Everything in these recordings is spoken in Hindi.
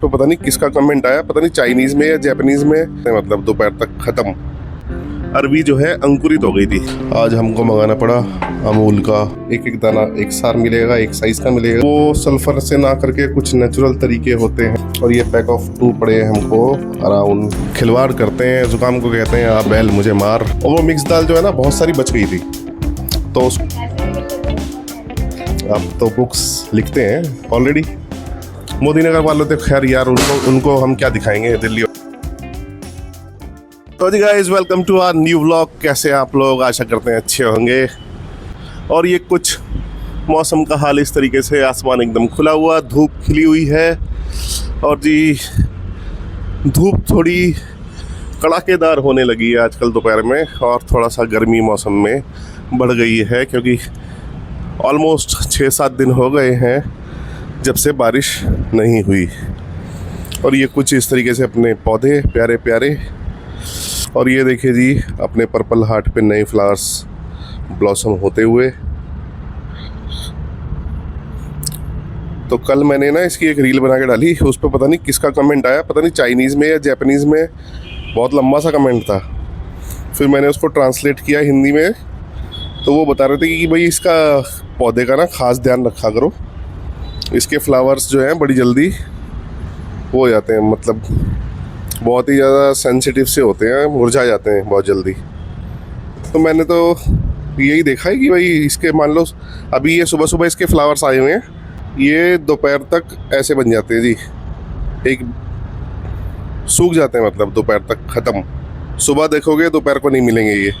तो पता नहीं किसका कमेंट आया, पता नहीं चाइनीज में या जापानीज में, मतलब दोपहर तक खत्म। अरबी जो है अंकुरित हो गई थी। आज हमको मंगाना पड़ा अमूल का, एक एक दाना एक सार मिलेगा, एक साइज का मिलेगा। वो सल्फर से ना करके कुछ नेचुरल तरीके होते हैं। और ये पैक ऑफ 2 पड़े हैं हमको अराउंड। खिलवाड़ करते हैं, जुकाम को कहते हैं आ बैल मुझे मार। और वो मिक्स दाल जो है ना बहुत सारी बच गई थी, तो अब तो बुक्स लिखते हैं ऑलरेडी। मोदी नगर वालों तो खैर यार उनको हम क्या दिखाएंगे दिल्ली। तो जी guys, welcome to our new vlog. कैसे हैं आप लोग? आशा करते हैं अच्छे होंगे। और ये कुछ मौसम का हाल इस तरीके से, आसमान एकदम खुला हुआ, धूप खिली हुई है। और जी धूप थोड़ी कड़ाकेदार होने लगी है आजकल दोपहर में, और थोड़ा सा गर्मी मौसम में बढ़ गई है, क्योंकि ऑलमोस्ट 6-7 दिन हो गए हैं जब से बारिश नहीं हुई। और ये कुछ इस तरीके से अपने पौधे प्यारे प्यारे। और ये देखिए जी अपने पर्पल हार्ट पे नए फ्लावर्स ब्लॉसम होते हुए। तो कल मैंने ना इसकी एक रील बना के डाली, उस पर पता नहीं किसका कमेंट आया, पता नहीं चाइनीज़ में या जापानीज़ में, बहुत लंबा सा कमेंट था। फिर मैंने उसको ट्रांसलेट किया हिंदी में, तो वो बता रहे थे कि भाई इसका पौधे का ना ख़ास ध्यान रखा करो, इसके फ्लावर्स जो हैं बड़ी जल्दी वो हो जाते हैं, मतलब बहुत ही ज़्यादा सेंसिटिव से होते हैं, मुरझा जाते हैं बहुत जल्दी। तो मैंने तो यही देखा है कि भाई इसके मान लो अभी ये सुबह सुबह इसके फ्लावर्स आए हुए हैं, ये दोपहर तक ऐसे बन जाते हैं जी, एक सूख जाते हैं, मतलब दोपहर तक ख़त्म। सुबह देखोगे दोपहर को नहीं मिलेंगे ये,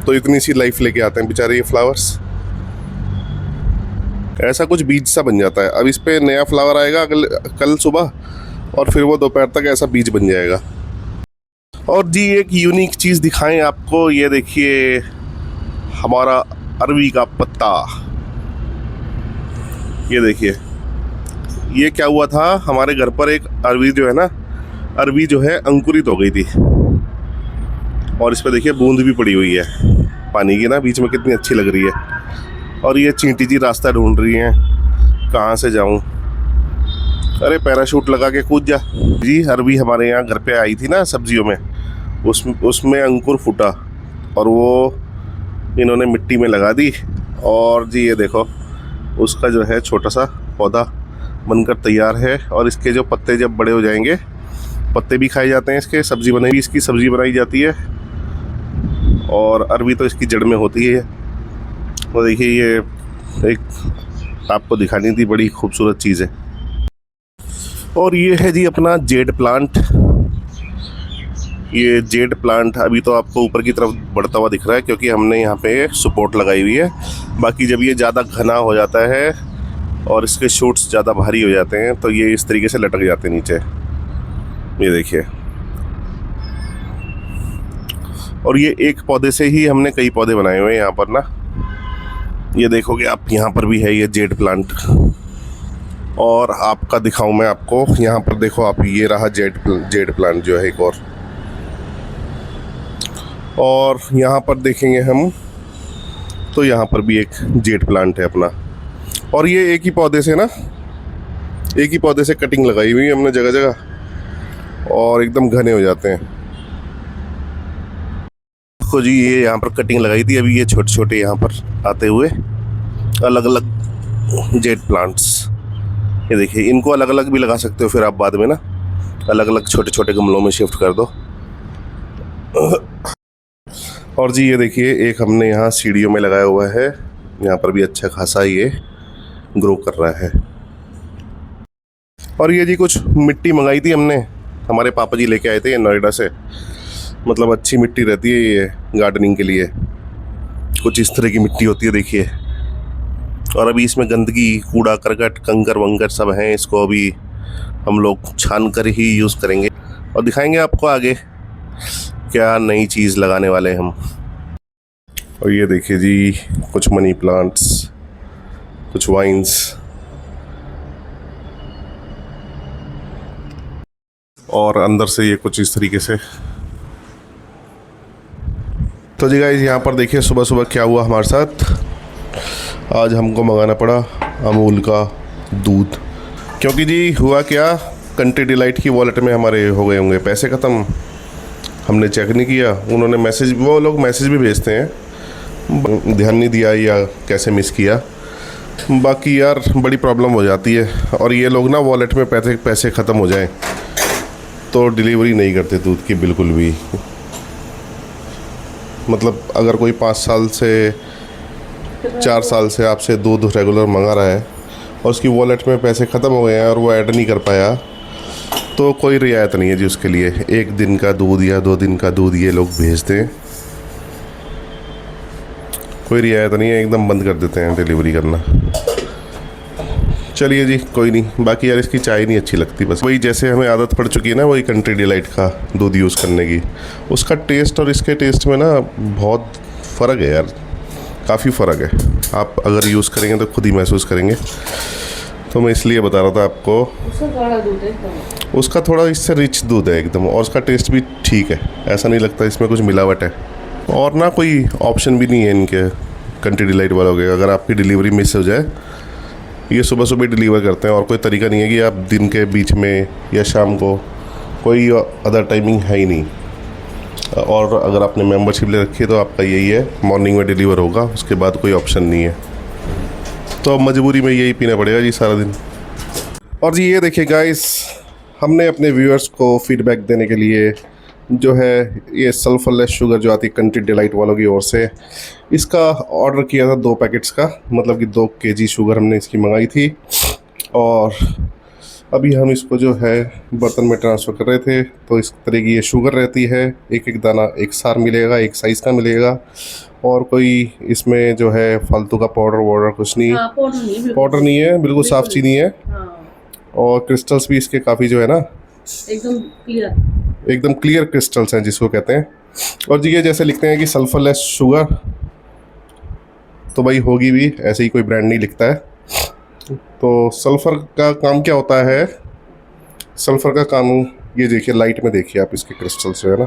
तो इतनी सी लाइफ लेके आते हैं बेचारे ये फ्लावर्स। ऐसा कुछ बीज सा बन जाता है। अब इस पे नया फ्लावर आएगा कल सुबह, और फिर वो दोपहर तक ऐसा बीज बन जाएगा। और जी एक यूनिक चीज़ दिखाएं आपको, ये देखिए हमारा अरवी का पत्ता। ये देखिए, ये क्या हुआ था, हमारे घर पर एक अरवी जो है ना, अरवी जो है अंकुरित हो गई थी। और इस पे देखिए बूंद भी पड़ी हुई है पानी की ना, बीच में कितनी अच्छी लग रही है। और ये चींटी जी रास्ता ढूंढ रही हैं, कहाँ से जाऊं। अरे पैराशूट लगा के कूद जा जी। अरवी हमारे यहाँ घर पे आई थी ना सब्जियों में, उसमें अंकुर फूटा, और वो इन्होंने मिट्टी में लगा दी। और जी ये देखो उसका जो है छोटा सा पौधा बनकर तैयार है। और इसके जो पत्ते जब बड़े हो जाएंगे, पत्ते भी खाए जाते हैं इसके, सब्जी बनाई, इसकी सब्जी बनाई जाती है। और अरवी तो इसकी जड़ में होती है। तो देखिए ये एक आपको दिखानी थी, बड़ी खूबसूरत चीज़ है। और ये है जी अपना जेड प्लांट। ये जेड प्लांट अभी तो आपको ऊपर की तरफ बढ़ता हुआ दिख रहा है, क्योंकि हमने यहाँ पे सपोर्ट लगाई हुई है। बाकी जब ये ज़्यादा घना हो जाता है और इसके शूट्स ज़्यादा भारी हो जाते हैं, तो ये इस तरीके से लटक जाते हैं नीचे। ये देखिए, और ये एक पौधे से ही हमने कई पौधे बनाए हुए हैं यहाँ पर ना। ये देखोगे आप, यहाँ पर भी है ये जेड प्लांट। और आपका दिखाऊं मैं आपको, यहाँ पर देखो आप, ये रहा जेड प्लांट जो है एक और यहाँ पर देखेंगे हम, तो यहाँ पर भी एक जेड प्लांट है अपना। और ये एक ही पौधे से कटिंग लगाई हुई है हमने जगह जगह, और एकदम घने हो जाते हैं। देखो जी ये यहाँ पर कटिंग लगाई थी, अभी ये छोटे छोटे यहाँ पर आते हुए अलग अलग जेड प्लांट्स। ये देखिए, इनको अलग अलग भी लगा सकते हो फिर आप बाद में ना, अलग अलग छोटे छोटे गमलों में शिफ्ट कर दो। और जी ये देखिए एक हमने यहाँ सीढ़ियों में लगाया हुआ है, यहाँ पर भी अच्छा खासा ये ग्रो कर रहा है। और ये जी कुछ मिट्टी मंगाई थी हमने, हमारे पापा जी लेके आए थे नोएडा से। मतलब अच्छी मिट्टी रहती है ये गार्डनिंग के लिए, कुछ इस तरह की मिट्टी होती है देखिए। और अभी इसमें गंदगी, कूड़ा करकट, कंकर वंकर सब हैं, इसको अभी हम लोग छान कर ही यूज़ करेंगे और दिखाएंगे आपको आगे क्या नई चीज़ लगाने वाले हैं हम। और ये देखिए जी कुछ मनी प्लांट्स, कुछ वाइन्स, और अंदर से ये कुछ इस तरीके से। तो जी गाइस यहाँ पर देखिए सुबह सुबह क्या हुआ हमारे साथ। आज हमको मंगाना पड़ा अमूल का दूध, क्योंकि जी हुआ क्या, कंट्री डिलाइट की वॉलेट में हमारे हो गए होंगे पैसे ख़त्म। हमने चेक नहीं किया, उन्होंने मैसेज, वो लोग मैसेज भी भेजते हैं, ध्यान नहीं दिया या कैसे मिस किया। बाकी यार बड़ी प्रॉब्लम हो जाती है। और ये लोग ना वॉलेट में पैसे ख़त्म हो जाएं तो डिलीवरी नहीं करते दूध की बिल्कुल भी। मतलब अगर कोई 5 साल से 4 साल से आपसे दूध रेगुलर मंगा रहा है और उसकी वॉलेट में पैसे ख़त्म हो गए हैं और वो ऐड नहीं कर पाया, तो कोई रियायत नहीं है जी उसके लिए। 1 दिन का दूध या 2 दिन का दूध ये लोग भेजते हैं, कोई रियायत नहीं है, एकदम बंद कर देते हैं डिलीवरी करना। चलिए जी कोई नहीं। बाकी यार इसकी चाय नहीं अच्छी लगती, बस वही जैसे हमें आदत पड़ चुकी है ना, वही कंट्री डिलाइट का दूध यूज़ करने की, उसका टेस्ट और इसके टेस्ट में ना बहुत फ़र्क है यार, काफ़ी फ़र्क है। आप अगर यूज़ करेंगे तो खुद ही महसूस करेंगे। तो मैं इसलिए बता रहा था आपको, उसका थोड़ा इससे रिच दूध है एकदम, और उसका टेस्ट भी ठीक है, ऐसा नहीं लगता इसमें कुछ मिलावट है। और ना कोई ऑप्शन भी नहीं है इनके कंट्री डिलाइट वालों के, अगर आपकी डिलीवरी मिस हो जाए, ये सुबह सुबह डिलीवर करते हैं और कोई तरीका नहीं है कि आप दिन के बीच में या शाम को, कोई अदर टाइमिंग है ही नहीं। और अगर आपने मेंबरशिप ले रखी है तो आपका यही है, मॉर्निंग में डिलीवर होगा, उसके बाद कोई ऑप्शन नहीं है। तो अब मजबूरी में यही पीना पड़ेगा जी सारा दिन। और जी ये देखिए गाइस, हमने अपने व्यूअर्स को फीडबैक देने के लिए जो है ये सल्फरलेस शुगर जो आती है कंट्री डिलाइट वालों की ओर से, इसका ऑर्डर किया था 2 पैकेट्स का, मतलब कि 2 kg शुगर हमने इसकी मंगाई थी। और अभी हम इसको जो है बर्तन में ट्रांसफ़र कर रहे थे। तो इस तरह की ये शुगर रहती है, एक एक दाना एक सार मिलेगा, एक साइज़ का मिलेगा, और कोई इसमें जो है फालतू का पाउडर कुछ नहीं। हाँ, पाउडर नहीं है, बिल्कुल साफ़ चीनी है। हाँ। और क्रिस्टल्स भी इसके काफ़ी जो है ना एकदम क्लियर क्रिस्टल्स हैं जिसको कहते हैं। और जी ये जैसे लिखते हैं कि सल्फरलेस शुगर, तो भाई होगी भी, ऐसे ही कोई ब्रांड नहीं लिखता है। तो सल्फ़र का काम क्या होता है, सल्फ़र का काम ये देखिए, लाइट में देखिए आप इसके क्रिस्टल्स जो है ना,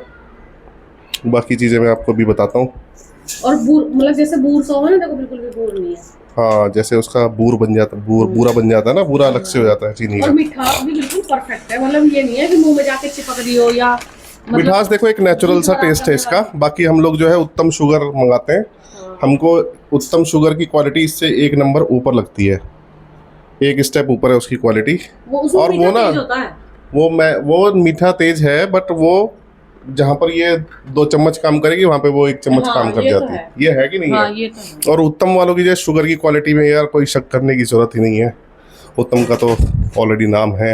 बाकी चीज़ें मैं आपको भी बताता हूँ। और मतलब जैसे बूर सा हो ना, देखो बिल्कुल भी बूर नहीं है। हाँ, जैसे उसका बूर बन जाता, बूरा बन जाता है ना, बूरा अलग से हो जाता है चीनी का। और मिठास भी बिल्कुल परफेक्ट है, मतलब ये नहीं है कि मुंह में जाके चिपक रही हो या मतलब मिठास देखो एक नेचुरल सा टेस्ट है इसका। बाकी हम लोग जो है उत्तम शुगर मंगाते हैं, हमको उत्तम शुगर की क्वालिटी इससे 1 नंबर ऊपर लगती है, 1 स्टेप ऊपर है उसकी क्वालिटी। और वो ना वो मीठा तेज है, बट वो जहाँ पर ये 2 चम्मच काम करेगी वहाँ पे वो 1 चम्मच काम कर जाती है। ये है कि नहीं हाँ, है? ये तो है। और उत्तम वालों की जो शुगर की क्वालिटी में यार कोई शक करने की ज़रूरत ही नहीं है, उत्तम का तो ऑलरेडी नाम है।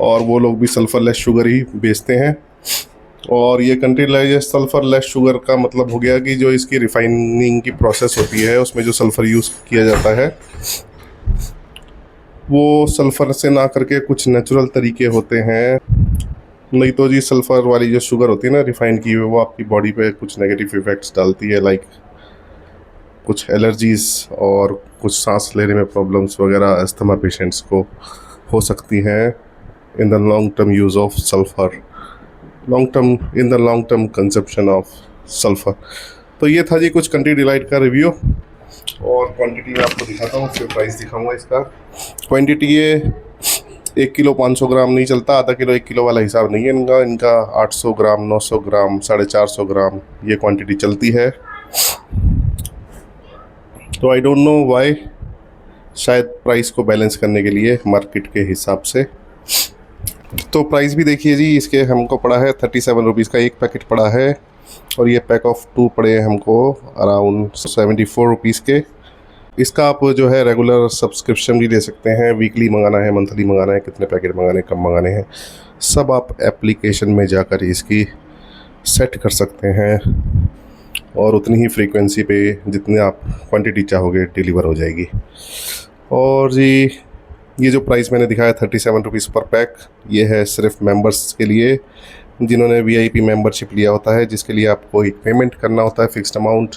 और वो लोग भी सल्फरलेस शुगर ही बेचते हैं। और ये कंट्री डिलाइट सल्फरलेस शुगर का मतलब हो गया कि जो इसकी रिफाइनिंग की प्रोसेस होती है, उसमें जो सल्फ़र यूज़ किया जाता है वो सल्फ़र से ना करके कुछ नेचुरल तरीके होते हैं। नहीं तो जी सल्फ़र वाली जो शुगर होती है ना रिफ़ाइन की हुई, वो आपकी बॉडी पे कुछ नेगेटिव इफ़ेक्ट्स डालती है, लाइक कुछ एलर्जीज़ और कुछ सांस लेने में प्रॉब्लम्स वगैरह अस्थमा पेशेंट्स को हो सकती हैं in the long term use of sulphur, in the long term consumption of sulphur. तो ये था जी कुछ कंट्री डिलाइट का रिव्यू। और क्वांटिटी मैं आपको दिखाता हूँ, फिर प्राइस दिखाऊंगा इसका। क्वांटिटी ये 1 किलो 500 ग्राम नहीं चलता, आधा किलो 1 किलो वाला हिसाब नहीं है इनका 800 ग्राम 900 ग्राम 450 ग्राम ये क्वांटिटी चलती है। तो आई डोंट नो वाई, शायद प्राइस को बैलेंस करने के लिए मार्केट के हिसाब से। तो प्राइस भी देखिए जी, इसके हमको पड़ा है 37 रुपीज़ का एक पैकेट पड़ा है, और ये पैक ऑफ 2 पड़े हैं हमको अराउंड 74 रुपीज़ के। इसका आप जो है रेगुलर सब्सक्रिप्शन भी ले सकते हैं, वीकली मंगाना है, मंथली मंगाना है, कितने पैकेट मंगाने कब मंगाने हैं, सब आप एप्लीकेशन में जाकर इसकी सेट कर सकते हैं, और उतनी ही फ्रीक्वेंसी पे जितने आप क्वांटिटी चाहोगे डिलीवर हो जाएगी। और जी ये जो प्राइस मैंने दिखाया 37 रुपीज़ पर पैक, ये है सिर्फ मेंबर्स के लिए जिन्होंने VIP मेंबरशिप लिया होता है, जिसके लिए आपको एक पेमेंट करना होता है, फिक्स्ड अमाउंट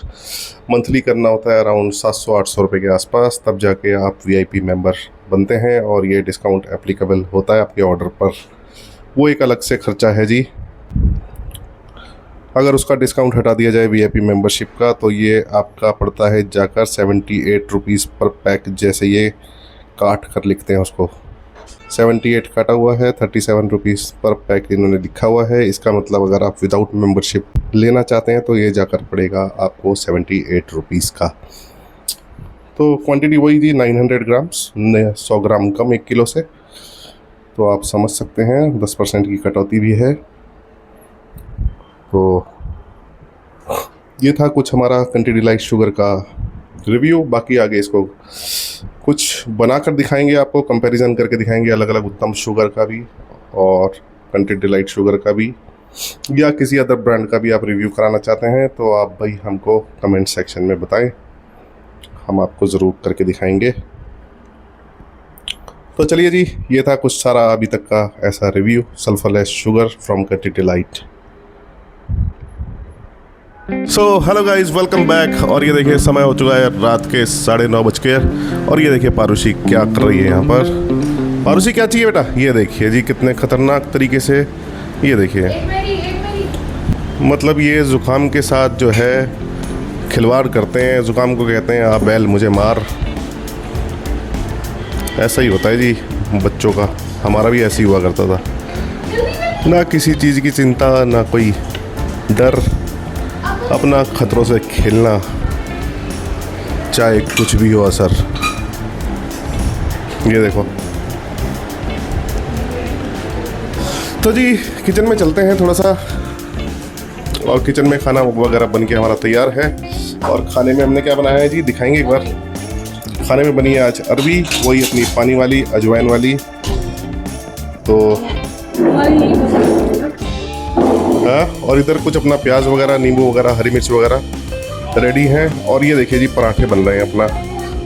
मंथली करना होता है अराउंड 700-800 रुपये के आसपास, तब जाके आप VIP मेंबर बनते हैं और ये डिस्काउंट एप्लीकेबल होता है आपके ऑर्डर पर। वो एक अलग से ख़र्चा है जी। अगर उसका डिस्काउंट हटा दिया जाए VIP मेंबरशिप का, तो ये आपका पड़ता है जाकर 78 रुपीज़ पर पैक, जैसे ये काट कर लिखते हैं उसको। 78 काटा हुआ है, 37 रुपीज़ पर पैक इन्होंने लिखा हुआ है। इसका मतलब अगर आप विदाउट मेंबरशिप लेना चाहते हैं तो ये जाकर पड़ेगा आपको 78 रुपीज़ का। तो क्वांटिटी वही थी 900 ग्राम्स, 100 ग्राम कम 1 किलो से। तो आप समझ सकते हैं 10% की कटौती भी है। तो ये था कुछ हमारा कंट्री डिलाइट शुगर का रिव्यू। बाकी आगे इसको कुछ बना कर दिखाएंगे, आपको कंपैरिजन करके दिखाएंगे अलग अलग उत्तम शुगर का भी और कंट्री डिलाइट शुगर का भी, या किसी अदर ब्रांड का भी आप रिव्यू कराना चाहते हैं तो आप भाई हमको कमेंट सेक्शन में बताएं, हम आपको ज़रूर करके दिखाएंगे। तो चलिए जी, ये था कुछ सारा अभी तक का ऐसा review sulphurless sugar from country delight. So hello guys, welcome back. और ये देखिए समय हो चुका है रात के 9:30 बज के, और ये देखिए पारुषी क्या कर रही है यहाँ पर। पारुषी क्या चाहिए बेटा? ये देखिए जी कितने खतरनाक तरीके से, ये देखिए मतलब ये ज़ुकाम के साथ जो है खिलवाड़ करते हैं। ज़ुकाम को कहते हैं आ बैल मुझे मार। ऐसा ही होता है जी बच्चों का, हमारा भी ऐसे ही हुआ करता था। ना किसी चीज़ की चिंता, ना कोई डर, अपना खतरों से खेलना, चाहे कुछ भी हो असर। ये देखो। तो जी किचन में चलते हैं थोड़ा सा, और किचन में खाना वगैरह बन के हमारा तैयार है। और खाने में हमने क्या बनाया है जी दिखाएंगे एक बार। खाने में बनी है आज अरबी, वही अपनी पानी वाली अजवाइन वाली। तो हाँ, और इधर कुछ अपना प्याज वगैरह, नींबू वगैरह, हरी मिर्च वगैरह रेडी हैं। और ये देखिए जी पराठे बन रहे हैं अपना।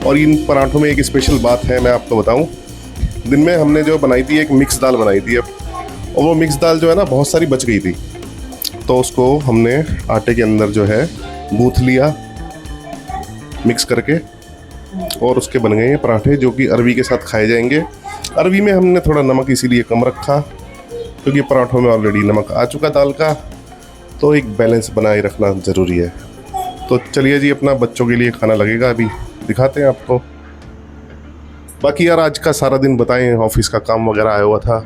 और इन पराठों में एक स्पेशल बात है, मैं आपको बताऊं। दिन में हमने जो बनाई थी एक मिक्स दाल बनाई थी, और वो मिक्स दाल जो है ना बहुत सारी बच गई थी, तो उसको हमने आटे के अंदर जो है गूँथ लिया मिक्स करके, और उसके बन गए हैं पराठे जो कि अरबी के साथ खाए जाएंगे। अरबी में हमने थोड़ा नमक इसीलिए कम रखा क्योंकि पराठों में ऑलरेडी नमक आ चुका दाल का, तो एक बैलेंस बनाए रखना ज़रूरी है। तो चलिए जी अपना बच्चों के लिए खाना लगेगा, अभी दिखाते हैं आपको। बाकी यार आज का सारा दिन बताएं, ऑफिस का काम वगैरह आया हुआ था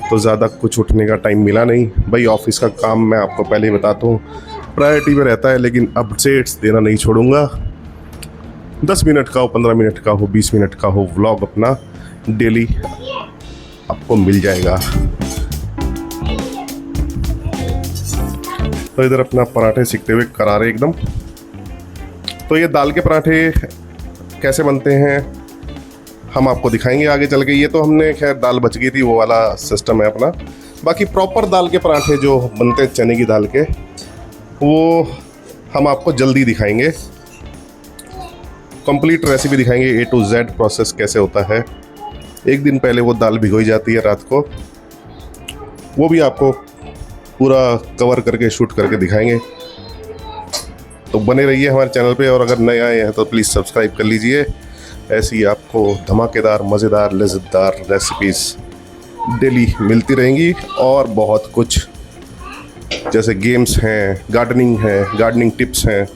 तो ज़्यादा कुछ उठने का टाइम मिला नहीं। भाई ऑफिस का काम मैं आपको पहले ही बताता हूँ प्रायोरिटी में रहता है, लेकिन अपडेट्स देना नहीं छोड़ूंगा। 10 मिनट का हो, 15 मिनट का हो, 20 मिनट का हो, व्लॉग अपना डेली आपको मिल जाएगा। तो इधर अपना पराठे सीखते हुए करारे एकदम। तो ये दाल के पराठे कैसे बनते हैं हम आपको दिखाएंगे आगे चल के। ये तो हमने खैर दाल बच गई थी, वो वाला सिस्टम है अपना। बाकी प्रॉपर दाल के पराठे जो बनते हैं चने की दाल के, वो हम आपको जल्दी दिखाएंगे। कंप्लीट रेसिपी दिखाएंगे, A to Z प्रोसेस कैसे होता है। एक दिन पहले वो दाल भिगोई जाती है रात को, वो भी आपको पूरा कवर करके शूट करके दिखाएंगे। तो बने रहिए हमारे चैनल पे, और अगर नए आए हैं तो प्लीज़ सब्सक्राइब कर लीजिए। ऐसी आपको धमाकेदार, मज़ेदार, लज़्ज़तदार रेसिपीज़ डेली मिलती रहेंगी। और बहुत कुछ जैसे गेम्स हैं, गार्डनिंग है, गार्डनिंग टिप्स हैं,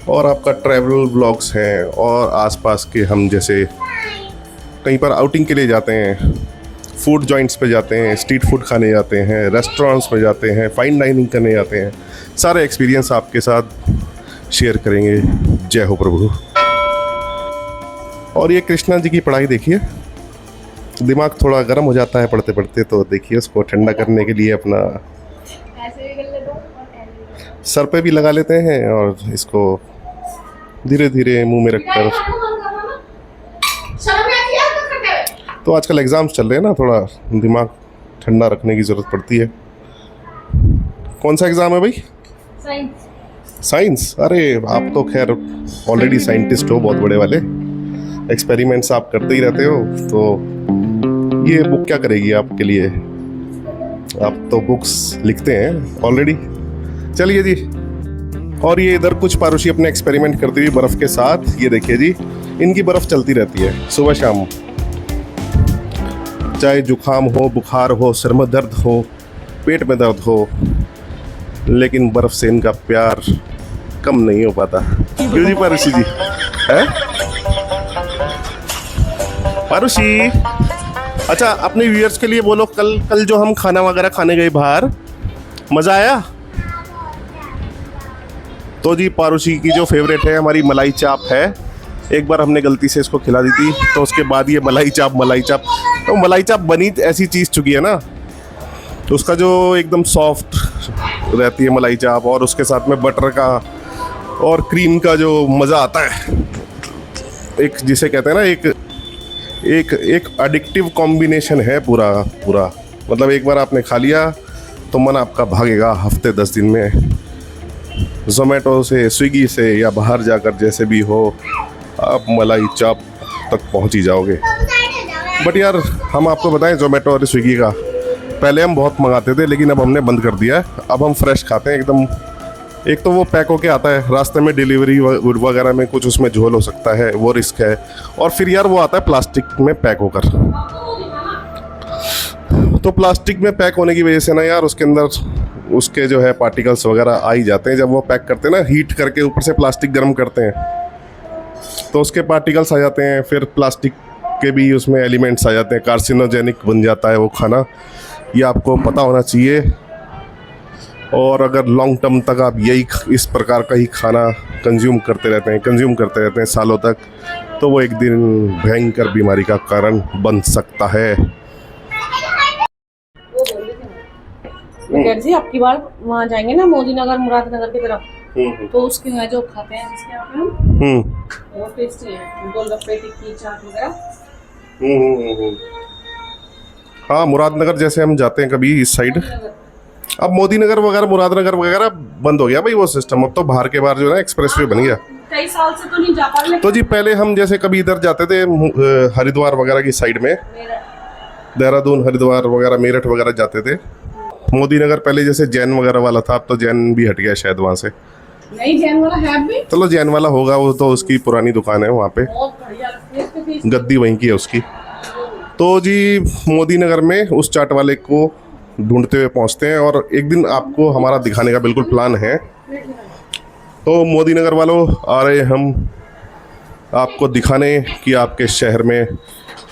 और आपका ट्रैवल व्लॉग्स हैं, और आसपास के हम जैसे कहीं पर आउटिंग के लिए जाते हैं, फूड जॉइंट्स पे जाते हैं, स्ट्रीट फूड खाने जाते हैं, रेस्टोरेंट्स में जाते हैं, फाइन डाइनिंग करने जाते हैं, सारे एक्सपीरियंस आपके साथ शेयर करेंगे। जय हो प्रभु। और ये कृष्णा जी की पढ़ाई देखिए, दिमाग थोड़ा गर्म हो जाता है पढ़ते पढ़ते, तो देखिए उसको ठंडा करने के लिए अपना सर पे भी लगा लेते हैं, और इसको धीरे धीरे मुंह में रखकर। तो आजकल एग्ज़ाम्स चल रहे हैं ना, थोड़ा दिमाग ठंडा रखने की ज़रूरत पड़ती है। कौन सा एग्ज़ाम है भाई? साइंस। अरे आप तो खैर ऑलरेडी साइंटिस्ट हो, बहुत बड़े वाले। एक्सपेरिमेंट्स आप करते ही रहते हो, तो ये बुक क्या करेगी आपके लिए? आप तो बुक्स लिखते हैं ऑलरेडी। चलिए जी। और ये इधर कुछ पारुषी अपने एक्सपेरिमेंट करती हुई बर्फ़ के साथ, ये देखिए जी इनकी बर्फ़ चलती रहती है सुबह शाम, चाहे जुकाम हो, बुखार हो, सिर में दर्द हो, पेट में दर्द हो, लेकिन बर्फ़ से इनका प्यार कम नहीं हो पाता। क्यों जी पारुषी जी? है पारुषी, अच्छा अपने व्यूअर्स के लिए बोलो, कल जो हम खाना वगैरह खाने गए बाहर, मज़ा आया? तो जी पारुषी की जो फेवरेट है हमारी मलाई चाप है। एक बार हमने गलती से इसको खिला दी थी, तो उसके बाद ये मलाई चाप तो मलाई चाप बनी ऐसी चीज़ चुकी है ना, तो उसका जो एकदम सॉफ्ट रहती है मलाई चाप, और उसके साथ में बटर का और क्रीम का जो मज़ा आता है, एक जिसे कहते हैं ना एक एडिक्टिव कॉम्बिनेशन है पूरा पूरा। मतलब एक बार आपने खा लिया तो मन आपका भागेगा हफ्ते 10 दिन में। ज़ोमैटो से, स्विगी से, या बाहर जाकर जैसे भी हो, आप मलाई चाप तक पहुंच ही जाओगे। बट यार हम आपको बताएं, ज़ोमैटो और स्विगी का पहले हम बहुत मंगाते थे, लेकिन अब हमने बंद कर दिया है। अब हम फ्रेश खाते हैं एकदम। एक तो वो पैक होके आता है, रास्ते में डिलीवरी वगैरह में कुछ उसमें झोल हो सकता है, वो रिस्क है। और फिर यार वो आता है प्लास्टिक में पैक होकर, तो प्लास्टिक में पैक होने की वजह से ना यार उसके अंदर उसके जो है पार्टिकल्स वगैरह आ ही जाते हैं। जब वो पैक करते हैं ना, हीट करके ऊपर से प्लास्टिक गर्म करते हैं, तो उसके पार्टिकल्स आ जाते हैं। फिर प्लास्टिक के भी उसमें एलिमेंट्स आ जाते हैं, कार्सिनोजेनिक बन जाता है वो खाना। ये आपको पता होना चाहिए। और अगर लॉन्ग टर्म तक आप यही इस प्रकार का ही खाना कंज्यूम करते रहते हैं सालों तक, तो वो एक दिन भयंकर बीमारी का कारण बन सकता है। जी आपकी बार वहाँ जाएंगे ना, मोदी नगर मुरादनगर की तरफ, तो उसके यहाँ जो खाते हैं जिसके यहाँ पे हम, वो टेस्टी है, गोलगप्पे, टिक्की, चाट वगैरह। हाँ, मुरादनगर जैसे हम जाते हैं कभी इस साइड, अब मोदी नगर वगैरह मुरादनगर वगैरह बंद हो गया भाई वो सिस्टम। अब तो बाहर के बाहर जो है ना एक्सप्रेसवे बन गया। कई साल से तो नहीं जा पा रहे। तो जी पहले हम जैसे कभी इधर जाते थे हरिद्वार वगैरह की साइड में, देहरादून, हरिद्वार वगैरह, मेरठ वगैरह जाते थे। मोदी नगर पहले जैसे जैन वगैरह वाला था, अब तो जैन भी हट गया शायद वहाँ से। नहीं, जैन वाला है भी। चलो जैन वाला होगा, वो तो उसकी पुरानी दुकान है वहाँ पे, बहुत बढ़िया लगती है, गद्दी वहीं की है उसकी। तो जी मोदी नगर में उस चाट वाले को ढूंढते हुए पहुँचते हैं, और एक दिन आपको हमारा दिखाने का बिल्कुल प्लान है। तो मोदी नगर वालों आ रहे हम आपको दिखाने कि आपके शहर में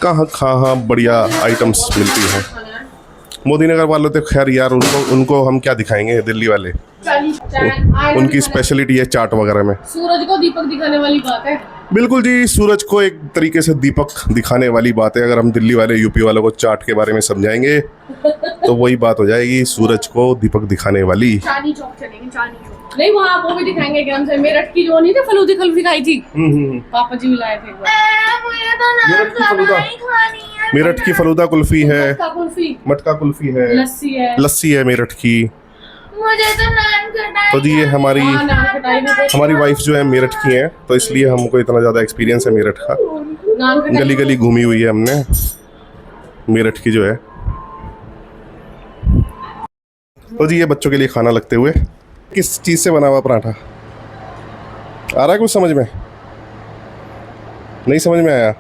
कहाँ कहाँ बढ़िया आइटम्स मिलती हैं। मोदी नगर वालों तो खैर यार उनको हम क्या दिखाएंगे, दिल्ली वाले उनकी स्पेशलिटी है चाट वगैरह में। सूरज को दीपक दिखाने वाली बात है। बिल्कुल जी, सूरज को एक तरीके से दीपक दिखाने वाली बात है। अगर हम दिल्ली वाले, यूपी वालों को चाट के बारे में समझाएंगे तो वही बात हो जाएगी, सूरज को दीपक दिखाने वाली। चांदनी चौक चलेंगे, चांदनी चौक। नहीं, वहाँ वो भी दिखाएंगे, क्या हमसे मेरठ की जो नहीं थी फलूदी कुल्फी खाई थी, पापा जी भी लाए थे। मेरठ की फलूदा कुल्फी है, मटका कुल्फी है, लस्सी है मेरठ की। मुझे तो नान खटाई। तो जी ये हमारी वाइफ जो है मेरठ की है, तो इसलिए हमको इतना ज़्यादा एक्सपीरियंस है मेरठ का। गली गली घूमी हुई है हमने मेरठ की जो है। तो जी ये बच्चों के लिए खाना लगते हुए, किस चीज़ से बना हुआ पराठा आ रहा है कुछ समझ में? नहीं समझ में आया?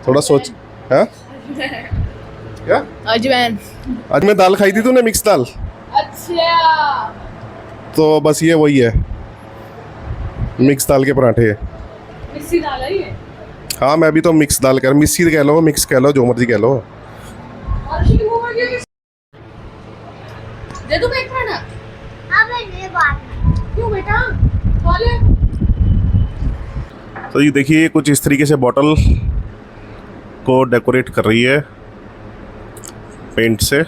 थोड़ा सोच। हाँ क्या? अजवाइन। आज मैं दाल खाई थी तूने, मिक्स दाल। अच्छा, तो बस ये वही है, मिक्स दाल के पराठे। मिक्सी दाल है ये। हाँ मैं भी तो मिक्स दाल कह, मिक्सी कह लो, मिक्स कह लो, जो मर्जी कह लो। दे दूं मैं एक खाना? क्यों बेटा? खा ले। तो ये देखिए कुछ इस तरीके से बॉटल को डेकोरेट कर रही है पेंट से।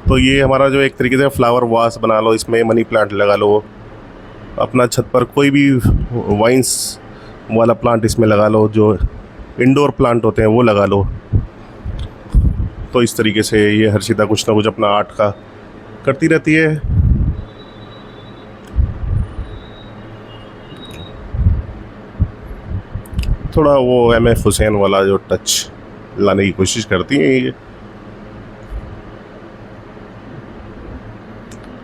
तो ये हमारा जो एक तरीके से फ्लावर वास बना लो, इसमें मनी प्लांट लगा लो, अपना छत पर कोई भी वाइन्स वाला प्लांट इसमें लगा लो, जो इंडोर प्लांट होते हैं वो लगा लो। तो इस तरीके से ये हर्षिता कुछ ना कुछ अपना आर्ट का करती रहती है। थोड़ा वो MF हुसैन वाला जो टच लाने की कोशिश करती हैं ये।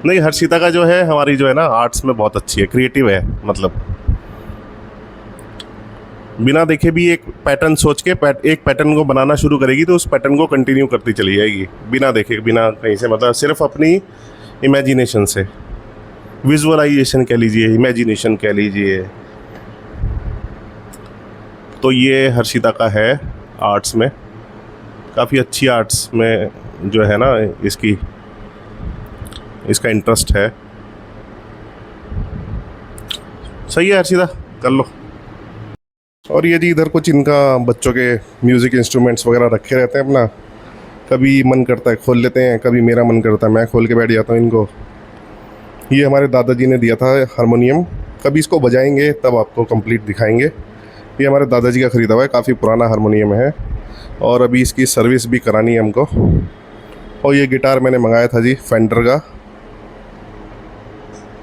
नहीं, हर्षिता का जो है, हमारी जो है ना आर्ट्स में बहुत अच्छी है, क्रिएटिव है। मतलब बिना देखे भी एक पैटर्न सोच के एक पैटर्न को बनाना शुरू करेगी, तो उस पैटर्न को कंटिन्यू करती चली जाएगी बिना देखे, बिना कहीं से, मतलब सिर्फ अपनी इमेजिनेशन से, विजुअलाइजेशन कह लीजिए, इमेजिनेशन कह लीजिए। तो ये हर्षिता का है आर्ट्स में, काफ़ी अच्छी आर्ट्स में जो है ना इसका इंटरेस्ट है। सही है हर्षिता, कर लो। और ये जी इधर कुछ इनका बच्चों के म्यूज़िक इंस्ट्रूमेंट्स वगैरह रखे रहते हैं अपना, कभी मन करता है खोल लेते हैं, कभी मेरा मन करता है मैं खोल के बैठ जाता हूँ इनको। ये हमारे दादाजी ने दिया था हारमोनियम, कभी इसको बजाएंगे तब आपको कंप्लीट दिखाएंगे। ये हमारे दादाजी का ख़रीदा हुआ है, काफ़ी पुराना हारमोनियम है और अभी इसकी सर्विस भी करानी है हमको। और ये गिटार मैंने मंगाया था जी फेंडर का,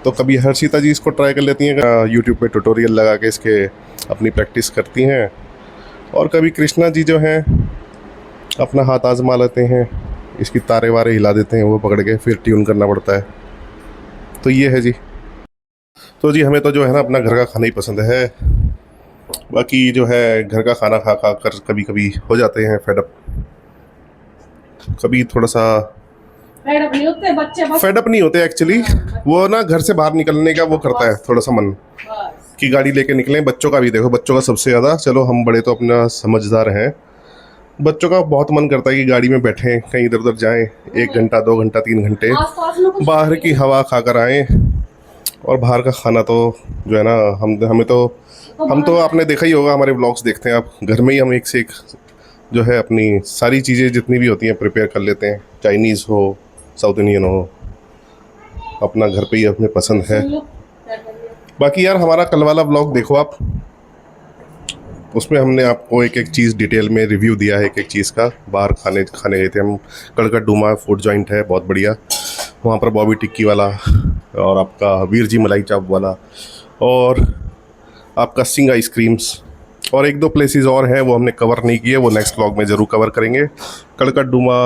तो कभी हर्षिता जी इसको ट्राई कर लेती हैं, यूट्यूब पे ट्यूटोरियल लगा के इसके अपनी प्रैक्टिस करती हैं। और कभी कृष्णा जी जो हैं अपना हाथ आजमा लेते हैं, इसकी तारे वारे हिला देते हैं वो पकड़ के, फिर ट्यून करना पड़ता है। तो ये है जी। तो जी हमें तो जो है ना अपना घर का खाना ही पसंद है, बाकी जो है घर का खाना खा खा कर कभी कभी हो जाते हैं फेडअप, कभी थोड़ा सा फेडअप नहीं होते बच्चे, बस फेडअप नहीं होते एक्चुअली, वो ना घर से बाहर निकलने का वो करता है थोड़ा सा मन कि गाड़ी लेके निकलें। बच्चों का भी देखो, बच्चों का सबसे ज़्यादा, चलो हम बड़े तो अपना समझदार हैं, बच्चों का बहुत मन करता है कि गाड़ी में बैठें, कहीं इधर उधर जाएं, 1 घंटा 2 घंटा 3 घंटे आसपास में कुछ बाहर की हवा खाकर आएँ। और बाहर का खाना तो जो है ना हम तो आपने देखा ही होगा, हमारे व्लॉग्स देखते हैं आप, घर में ही हम एक से एक जो है अपनी सारी चीज़ें जितनी भी होती हैं प्रिपेयर कर लेते हैं, चाइनीज़ हो साउथ इंडियन हो, अपना घर पे ही अपने पसंद है। बाकी यार हमारा कल वाला व्लॉग देखो आप, उसमें हमने आपको एक एक चीज़ डिटेल में रिव्यू दिया है, एक एक चीज़ का। बाहर खाने गए थे हम, कड़कट डूमा फूड जॉइंट है बहुत बढ़िया, वहाँ पर बॉबी टिक्की वाला और आपका वीर जी मलाई चाप वाला और आपका सिंह आइसक्रीम्स और 1-2 प्लेसेस और हैं, वो हमने कवर नहीं किए, वो नेक्स्ट व्लॉग में ज़रूर कवर करेंगे। कड़कट डूमा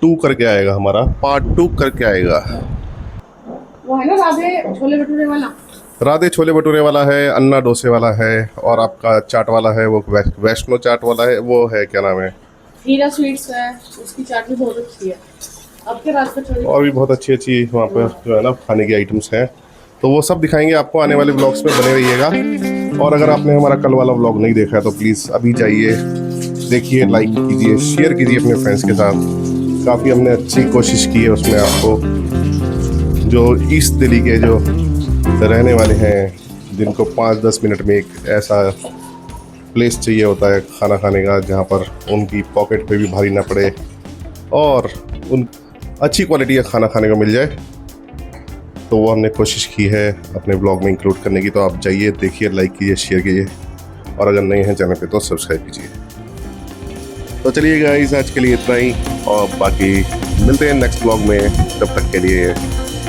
2 करके आएगा, हमारा पार्ट 2 करके आएगा। वो है ना राधे छोले भटूरे वाला, राधे छोले भटूरे वाला है, अन्ना डोसे वाला है और आपका चाट वाला है, वो वैष्णो चाट वाला है, वो है क्या नाम है, हीरा स्वीट्स है, उसकी चाट भी बहुत अच्छी है। आपके रास्ते छोले और भी बहुत अच्छी वहाँ पर जो है ना खाने की आइटम्स हैं, तो वो सब दिखाएंगे आपको आने वाले व्लॉग्स में, बने रहिएगा। और अगर आपने हमारा कल वाला व्लॉग नहीं देखा है तो प्लीज़ अभी जाइए, देखिए, लाइक कीजिए, शेयर कीजिए अपने फ्रेंड्स के साथ। काफ़ी हमने अच्छी कोशिश की है उसमें आपको, जो इस दिल्ली के जो रहने वाले हैं, जिनको 5-10 मिनट में एक ऐसा प्लेस चाहिए होता है खाना खाने का जहाँ पर उनकी पॉकेट पे भी भारी ना पड़े और उन अच्छी क्वालिटी का खाना खाने को मिल जाए, तो वो हमने कोशिश की है अपने ब्लॉग में इंक्लूड करने की। तो आप जाइए, देखिए, लाइक कीजिए, शेयर कीजिए और अगर नए हैं चैनल पे तो सब्सक्राइब कीजिए। तो चलिए गाइस, आज के लिए इतना ही और बाकी मिलते हैं नेक्स्ट ब्लॉग में। तब तक के लिए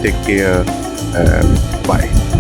टेक केयर एंड बाय।